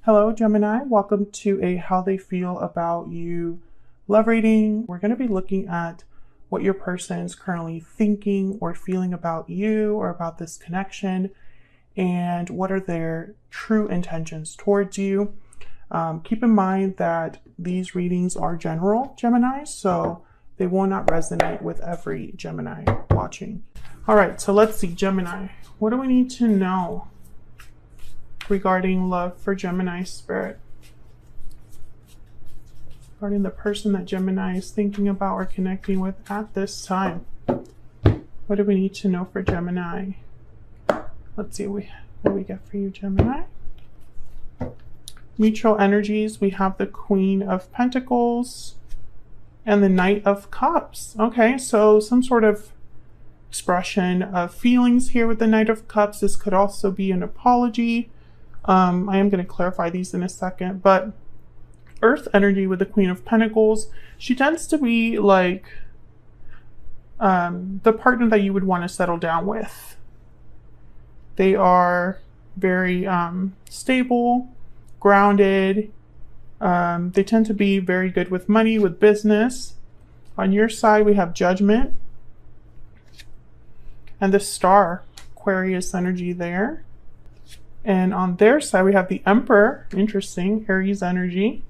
Hello, Gemini. Welcome to a How They Feel About You love reading. We're going to be looking at what your person is currently thinking or feeling about you or about this connection, and what are their true intentions towards you. Keep in mind that these readings are general, Gemini, so they will not resonate with every Gemini watching. All right, so let's see, Gemini. What do we need to know regarding love for Gemini spirit? Regarding the person that Gemini is thinking about or connecting with at this time. What do we need to know for Gemini? Let's see what we get for you, Gemini. Mutual energies, we have the Queen of Pentacles and the Knight of Cups. Okay, so some sort of expression of feelings here with the Knight of Cups. This could also be an apology. I am going to clarify these in a second, but Earth energy with the Queen of Pentacles, she tends to be like the partner that you would want to settle down with. They are very stable, grounded. They tend to be very good with money, with business. On your side, we have Judgment and the Star, Aquarius energy there. And on their side, we have the Emperor, interesting, Aries energy,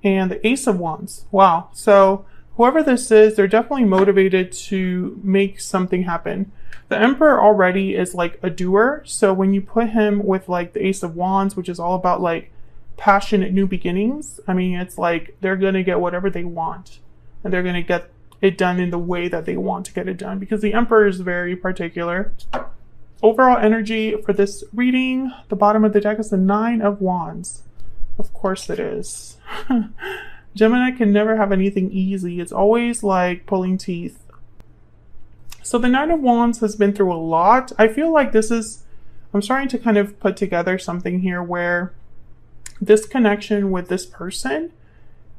and the Ace of Wands. Wow. So whoever this is, they're definitely motivated to make something happen. The Emperor already is like a doer. So when you put him with like the Ace of Wands, which is all about like passionate new beginnings, I mean, it's like they're going to get whatever they want, and they're going to get it done in the way that they want to get it done, because the Emperor is very particular. Overall energy for this reading, the bottom of the deck is the Nine of Wands. Of course it is. Gemini can never have anything easy. It's always like pulling teeth. So the Nine of Wands has been through a lot. I feel like I'm starting to kind of put together something here where this connection with this person,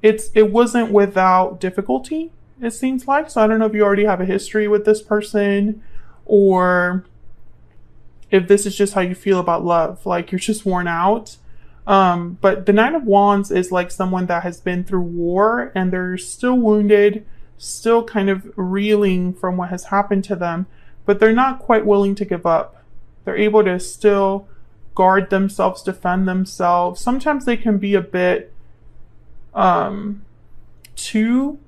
it wasn't without difficulty, it seems like. So I don't know if you already have a history with this person, or if this is just how you feel about love, like you're just worn out. But the Nine of Wands is like someone that has been through war and they're still wounded, still kind of reeling from what has happened to them, but they're not quite willing to give up. They're able to still guard themselves, defend themselves. Sometimes they can be a bit too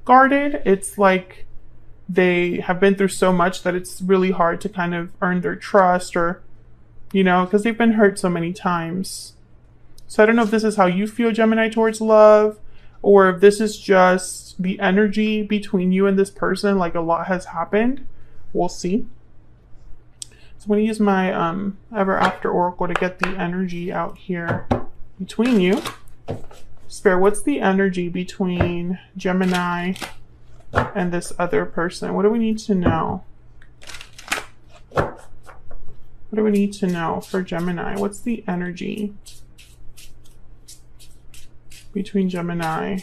guarded. It's like they have been through so much that it's really hard to kind of earn their trust, or, because they've been hurt so many times. So I don't know if this is how you feel, Gemini, towards love, or if this is just the energy between you and this person, like a lot has happened. We'll see. So I'm going to use my Ever After Oracle to get the energy out here between you. Spirit, what's the energy between Gemini and this other person? What do we need to know? What do we need to know for Gemini? What's the energy between Gemini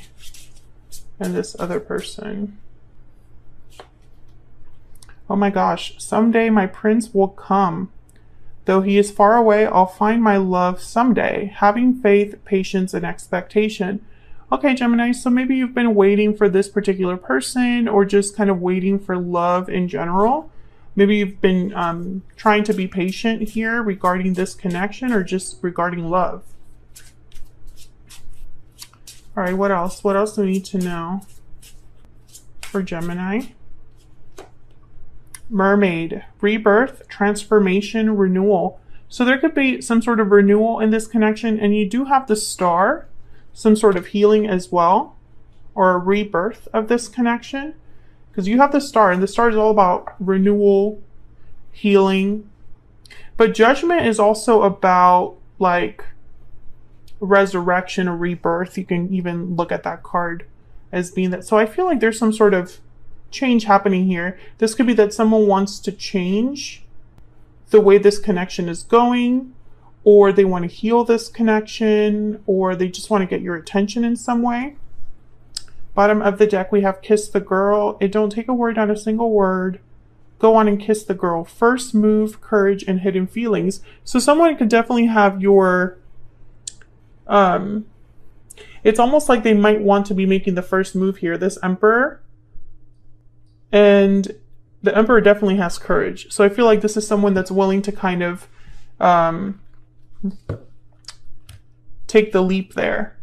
and this other person? Oh my gosh. Someday my prince will come. Though he is far away, I'll find my love someday. Having faith, patience, and expectation. Okay, Gemini, so maybe you've been waiting for this particular person, or just kind of waiting for love in general. Maybe you've been trying to be patient here regarding this connection, or just regarding love. All right, what else? What else do we need to know for Gemini? Mermaid, rebirth, transformation, renewal. So there could be some sort of renewal in this connection, and you do have the Star, some sort of healing as well, or a rebirth of this connection, because you have the Star, and the Star is all about renewal, healing. But Judgment is also about like resurrection or rebirth. You can even look at that card as being that. So I feel like there's some sort of change happening here. This could be that someone wants to change the way this connection is going, or they want to heal this connection, or they just want to get your attention in some way. Bottom of the deck, we have Kiss the Girl. It don't take a word, not a single word. Go on and kiss the girl. First move, courage, and hidden feelings. So someone could definitely have your It's almost like they might want to be making the first move here, this Emperor. And the Emperor definitely has courage. So I feel like this is someone that's willing to kind of take the leap there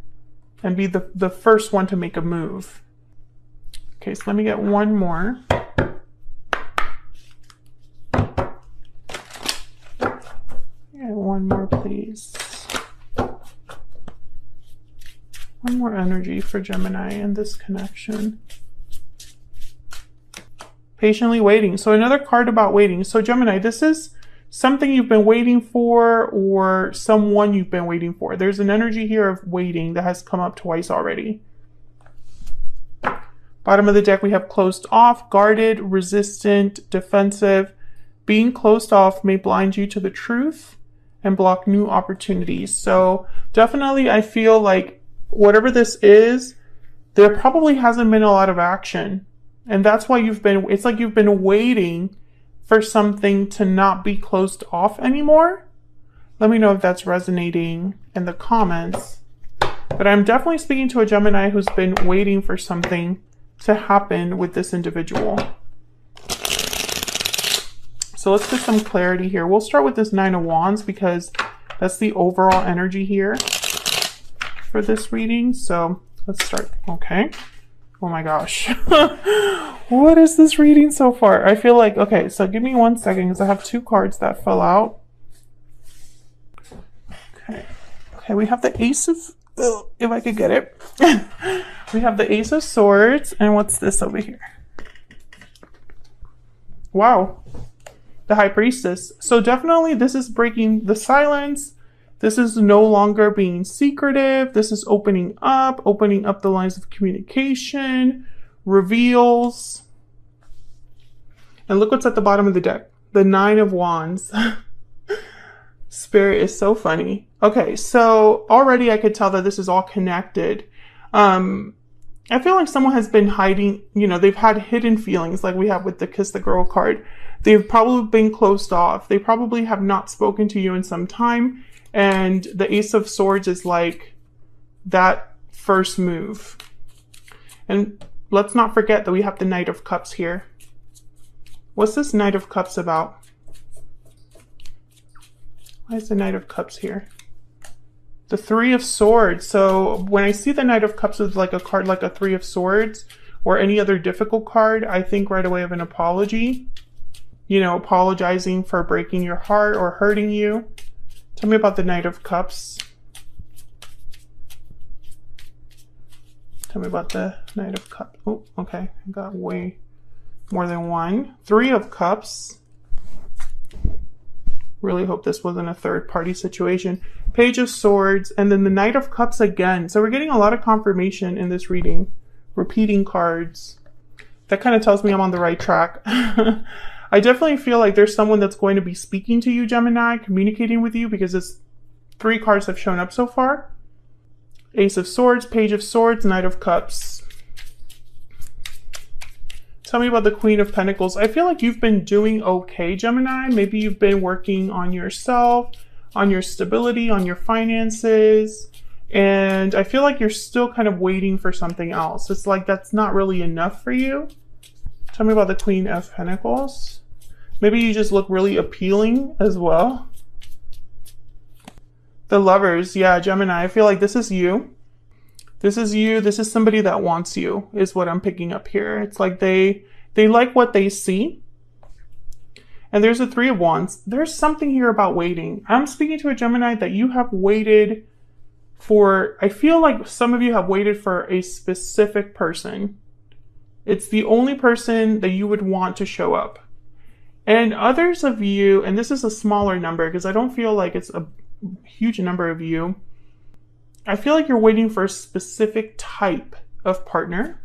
and be the first one to make a move. Okay, so let me get one more. Yeah, one more, please. One more energy for Gemini in this connection. Patiently waiting. So another card about waiting. So Gemini, this is something you've been waiting for or someone you've been waiting for. There's an energy here of waiting that has come up twice already. Bottom of the deck, we have closed off, guarded, resistant, defensive. Being closed off may blind you to the truth and block new opportunities. So definitely I feel like whatever this is, there probably hasn't been a lot of action. And that's why it's like you've been waiting for something to not be closed off anymore. Let me know if that's resonating in the comments. But I'm definitely speaking to a Gemini who's been waiting for something to happen with this individual. So let's get some clarity here. We'll start with this Nine of Wands because that's the overall energy here for this reading. So let's start. Okay. Oh my gosh. What is this reading so far? I feel like, okay, so give me 1 second because I have 2 cards that fell out. Okay. Okay, we have the Ace of, if I could get it. We have the Ace of Swords. And what's this over here? Wow. The High Priestess. So definitely this is breaking the silence. This is no longer being secretive. This is opening up the lines of communication, reveals. And look what's at the bottom of the deck. The Nine of Wands. Spirit is so funny. Okay, so already I could tell that this is all connected. I feel like someone has been hiding, you know, they've had hidden feelings like we have with the Kiss the Girl card. They've probably been closed off. They probably have not spoken to you in some time. And the Ace of Swords is like that first move. And let's not forget that we have the Knight of Cups here. What's this Knight of Cups about? Why is the Knight of Cups here? The Three of Swords. So when I see the Knight of Cups with like a card like a Three of Swords or any other difficult card, I think right away of an apology. You know, apologizing for breaking your heart or hurting you. Tell me about the Knight of Cups. Tell me about the Knight of Cups. Oh, okay. I got way more than one. Three of Cups. Really hope this wasn't a third party situation. Page of Swords. And then the Knight of Cups again. So we're getting a lot of confirmation in this reading. Repeating cards. That kind of tells me I'm on the right track. I definitely feel like there's someone that's going to be speaking to you, Gemini, communicating with you, because it's 3 cards have shown up so far. Ace of Swords, Page of Swords, Knight of Cups. Tell me about the Queen of Pentacles. I feel like you've been doing okay, Gemini. Maybe you've been working on yourself, on your stability, on your finances. And I feel like you're still kind of waiting for something else. It's like that's not really enough for you. Tell me about the Queen of Pentacles. Maybe you just look really appealing as well. The Lovers. Yeah, Gemini. I feel like this is you. This is you. This is somebody that wants you, is what I'm picking up here. It's like they like what they see. And there's a Three of Wands. There's something here about waiting. I'm speaking to a Gemini that you have waited for. I feel like some of you have waited for a specific person. It's the only person that you would want to show up. And others of you, and this is a smaller number because I don't feel like it's a huge number of you. I feel like you're waiting for a specific type of partner.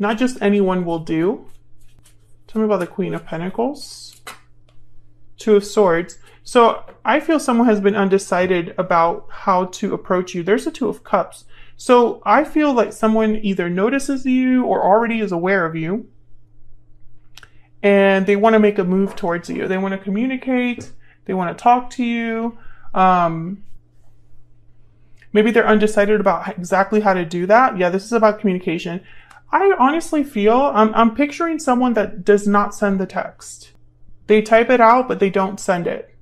Not just anyone will do. Tell me about the Queen of Pentacles. Two of Swords. So I feel someone has been undecided about how to approach you. There's a Two of Cups. So I feel like someone either notices you or already is aware of you. And they want to make a move towards you. They want to communicate. They want to talk to you. Maybe they're undecided about exactly how to do that. Yeah, this is about communication. I honestly feel, I'm picturing someone that does not send the text. They type it out, but they don't send it.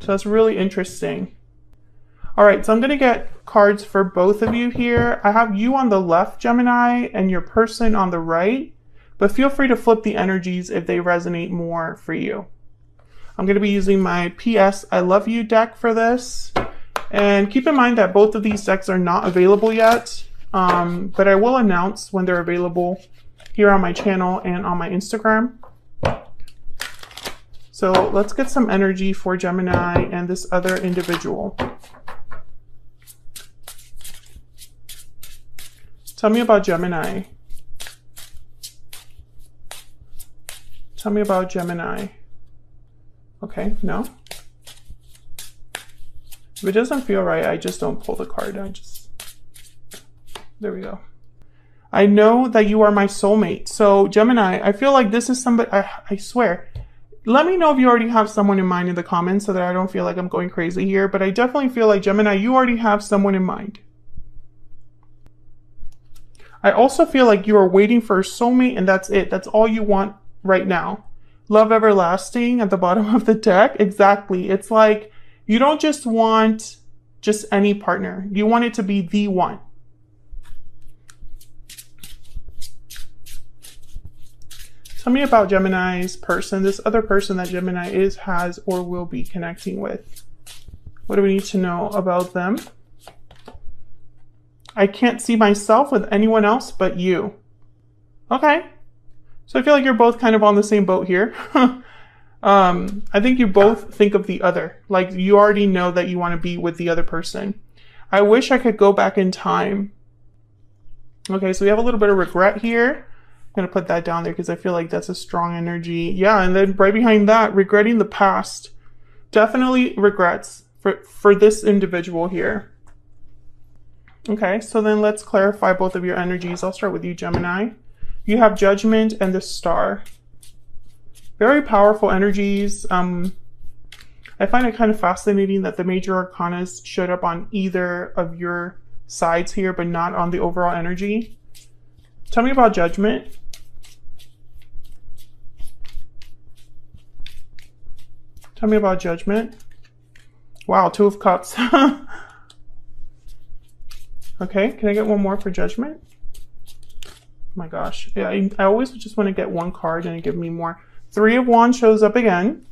So that's really interesting. All right, so I'm going to get cards for both of you here. I have you on the left, Gemini, and your person on the right, but feel free to flip the energies if they resonate more for you. I'm going to be using my PS I Love You deck for this. And keep in mind that both of these decks are not available yet, but I will announce when they're available here on my channel and on my Instagram. So let's get some energy for Gemini and this other individual. Tell me about Gemini. Tell me about Gemini. Okay, no. If it doesn't feel right, I just don't pull the card. There we go. I know that you are my soulmate. So Gemini, I feel like this is somebody, I swear. Let me know if you already have someone in mind in the comments so that I don't feel like I'm going crazy here. But I definitely feel like Gemini, you already have someone in mind. I also feel like you are waiting for a soulmate and that's it. That's all you want right now. Love everlasting at the bottom of the deck. Exactly. It's like you don't just want just any partner. You want it to be the one. Tell me about Gemini's person, this other person that Gemini is, has, or will be connecting with. What do we need to know about them? I can't see myself with anyone else but you. Okay. So I feel like you're both kind of on the same boat here. I think you both think of the other. Like you already know that you want to be with the other person. I wish I could go back in time. Okay, so we have a little bit of regret here. I'm going to put that down there because I feel like that's a strong energy. Yeah, and then right behind that, regretting the past. Definitely regrets for this individual here. Okay, so then let's clarify both of your energies. I'll start with you, Gemini. You have Judgment and the Star. Very powerful energies. I find it kind of fascinating that the major arcanas showed up on either of your sides here, but not on the overall energy. Tell me about Judgment. Tell me about Judgment. Wow, Two of Cups. Okay, can I get one more for Judgment? Oh my gosh. Yeah, I always just want to get one card and it give me more. Three of Wands shows up again.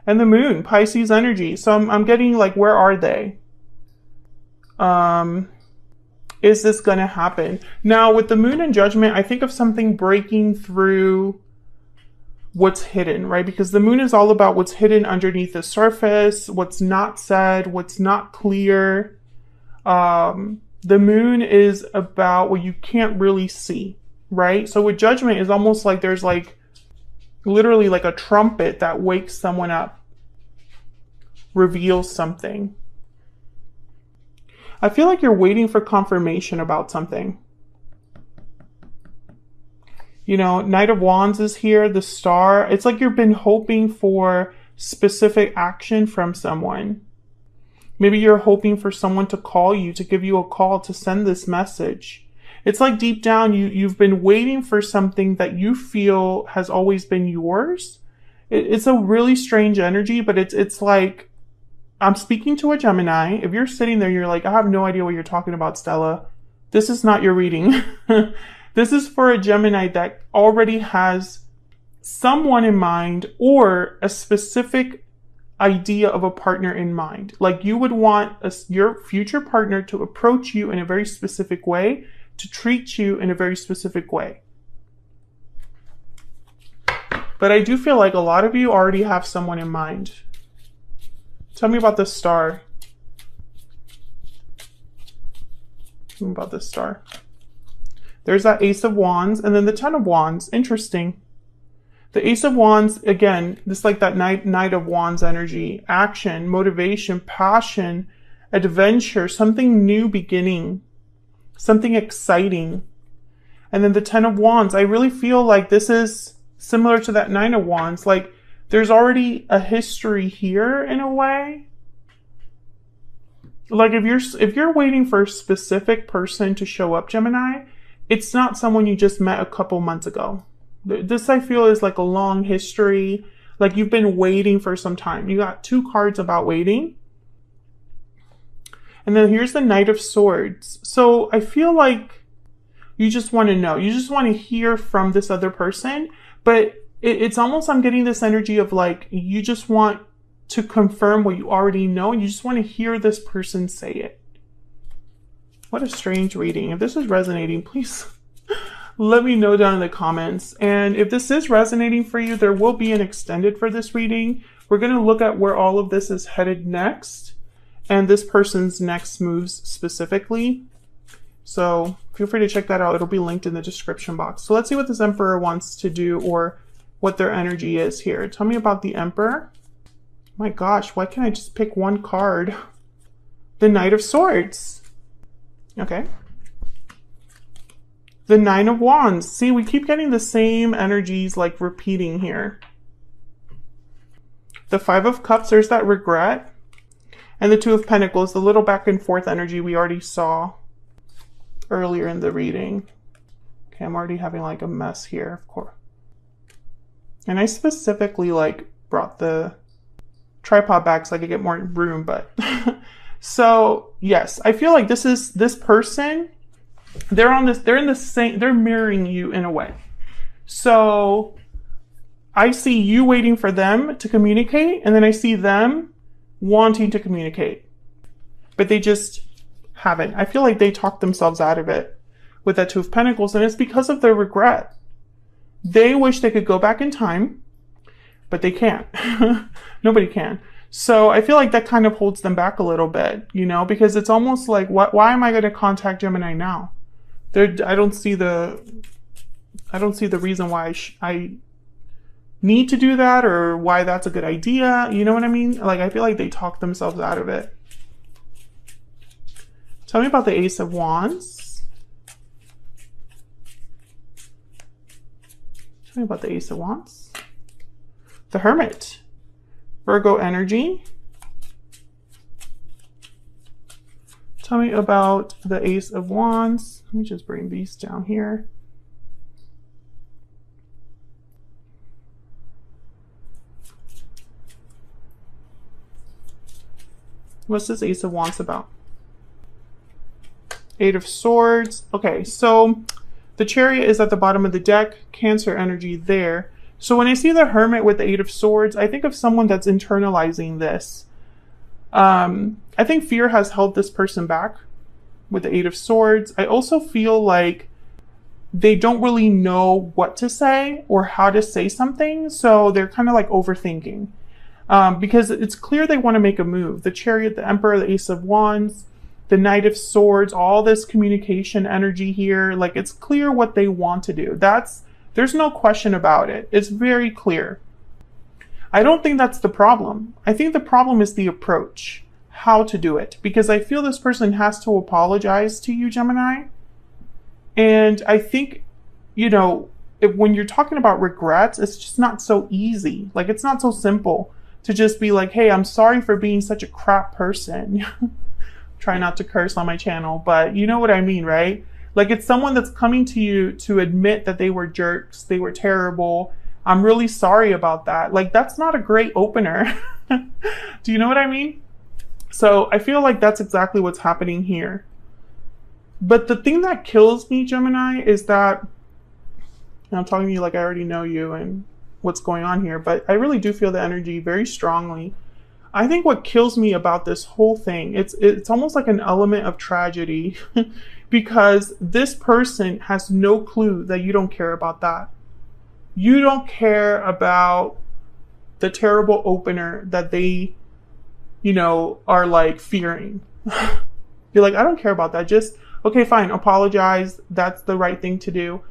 And the Moon, Pisces energy. So I'm getting like, where are they? Is this going to happen? Now, with the Moon and Judgment, I think of something breaking through what's hidden, right? Because the Moon is all about what's hidden underneath the surface, what's not said, what's not clear. The Moon is about what you can't really see, right? So with Judgment, it's almost like there's like literally like a trumpet that wakes someone up, reveals something. I feel like you're waiting for confirmation about something. You know, Knight of Wands is here, the Star. It's like you've been hoping for specific action from someone. Maybe you're hoping for someone to call you, to give you a call, to send this message. It's like deep down, you've been waiting for something that you feel has always been yours. It's a really strange energy, but it's like, I'm speaking to a Gemini. If you're sitting there, you're like, I have no idea what you're talking about, Stella. This is not your reading. This is for a Gemini that already has someone in mind or a specific idea of a partner in mind. Like you would want your future partner to approach you in a very specific way, to treat you in a very specific way. But I do feel like a lot of you already have someone in mind. Tell me about the Star. Tell me about the Star. There's that Ace of Wands and then the Ten of Wands. Interesting. The Ace of Wands, again, this like that Knight of Wands energy. Action, motivation, passion, adventure, something new beginning, something exciting. And then the Ten of Wands, I really feel like this is similar to that Nine of Wands. Like there's already a history here in a way. Like if you're waiting for a specific person to show up, Gemini, it's not someone you just met a couple months ago. This, I feel, is like a long history. Like you've been waiting for some time. You got 2 cards about waiting. And then here's the Knight of Swords. So I feel like you just want to know. You just want to hear from this other person. But it's almost, I'm getting this energy of like, you just want to confirm what you already know. And you just want to hear this person say it. What a strange reading. If this is resonating, please let me know down in the comments. And if this is resonating for you, there will be an extended for this reading. We're going to look at where all of this is headed next and this person's next moves specifically. So feel free to check that out. It'll be linked in the description box. So let's see what this Emperor wants to do or what their energy is here. Tell me about the Emperor. My gosh, why can't I just pick one card? The Knight of Swords. Okay. The Nine of Wands. See, we keep getting the same energies like repeating here. The Five of Cups, there's that regret. And the Two of Pentacles, the little back and forth energy we already saw earlier in the reading. Okay, I'm already having like a mess here, of course. And I specifically like brought the tripod back so I could get more room, but so yes, I feel like this person, they're in the same, they're mirroring you in a way. So I see you waiting for them to communicate, and then I see them wanting to communicate, but they just haven't. I feel like they talked themselves out of it with that Two of Pentacles, and it's because of their regret. They wish they could go back in time, but they can't. Nobody can. So I feel like that kind of holds them back a little bit, you know, because it's almost like, why am I going to contact Gemini now? I don't see the reason why I need to do that or why that's a good idea. You know what I mean? Like, I feel like they talk themselves out of it. Tell me about the Ace of Wands. Tell me about the Ace of Wands. The Hermit. Virgo energy. Tell me about the Ace of Wands. Let me just bring these down here. What's this Ace of Wands about? Eight of Swords. Okay, so the Chariot is at the bottom of the deck. Cancer energy there. So when I see the Hermit with the Eight of Swords, I think of someone that's internalizing this. I think fear has held this person back with the Eight of Swords. I also feel like they don't really know what to say or how to say something. So they're kind of like overthinking. Because it's clear they want to make a move. The Chariot, the Emperor, the Ace of Wands, the Knight of Swords, all this communication energy here. Like, it's clear what they want to do. There's no question about it. It's very clear. I don't think that's the problem. I think the problem is the approach, how to do it. Because I feel this person has to apologize to you, Gemini. And I think, you know, when you're talking about regrets, it's just not so easy. Like, it's not so simple to just be like, hey, I'm sorry for being such a crap person. Try not to curse on my channel, but you know what I mean, right? Like, it's someone that's coming to you to admit that they were jerks, they were terrible. I'm really sorry about that. Like, that's not a great opener. Do you know what I mean? So I feel like that's exactly what's happening here. But the thing that kills me, Gemini, is that, and I'm talking to you like I already know you and what's going on here, but I really do feel the energy very strongly. I think what kills me about this whole thing, it's almost like an element of tragedy because this person has no clue that you don't care about that. You don't care about the terrible opener that they, you know, are like fearing. You're like, I don't care about that. Just, okay, fine, apologize. That's the right thing to do.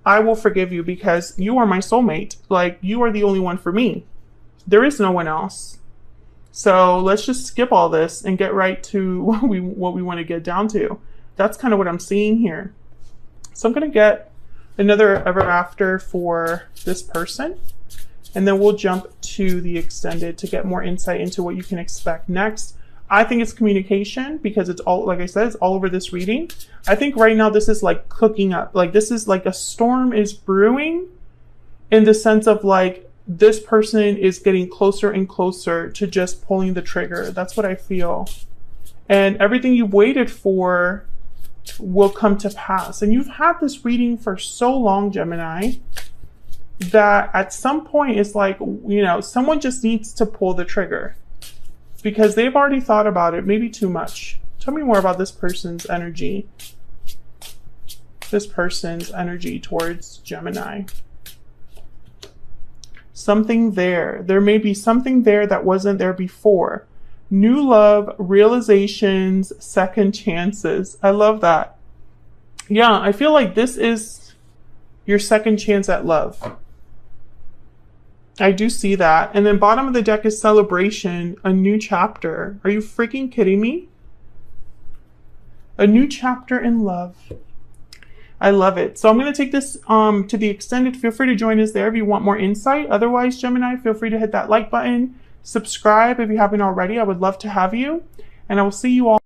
I will forgive you because you are my soulmate. Like, you are the only one for me. There is no one else. So let's just skip all this and get right to what we want to get down to. That's kind of what I'm seeing here. So I'm going to get another ever after for this person. And then we'll jump to the extended to get more insight into what you can expect next. I think it's communication because it's all, like I said, it's all over this reading. I think right now this is like cooking up. Like this is like a storm is brewing in the sense of like this person is getting closer and closer to just pulling the trigger. That's what I feel. And everything you waited for will come to pass. And you've had this reading for so long, Gemini, that at some point it's like, you know, someone just needs to pull the trigger because they've already thought about it, maybe too much. Tell me more about this person's energy. This person's energy towards Gemini. Something there. There may be something there that wasn't there before. New love, realizations, second chances. I love that. Yeah, I feel like this is your second chance at love. I do see that. And then bottom of the deck is celebration, a new chapter. Are you freaking kidding me? A new chapter in love. I love it. So I'm going to take this to the extended. Feel free to join us there if you want more insight. Otherwise, Gemini, feel free to hit that like button. Subscribe if you haven't already. I would love to have you. And I will see you all.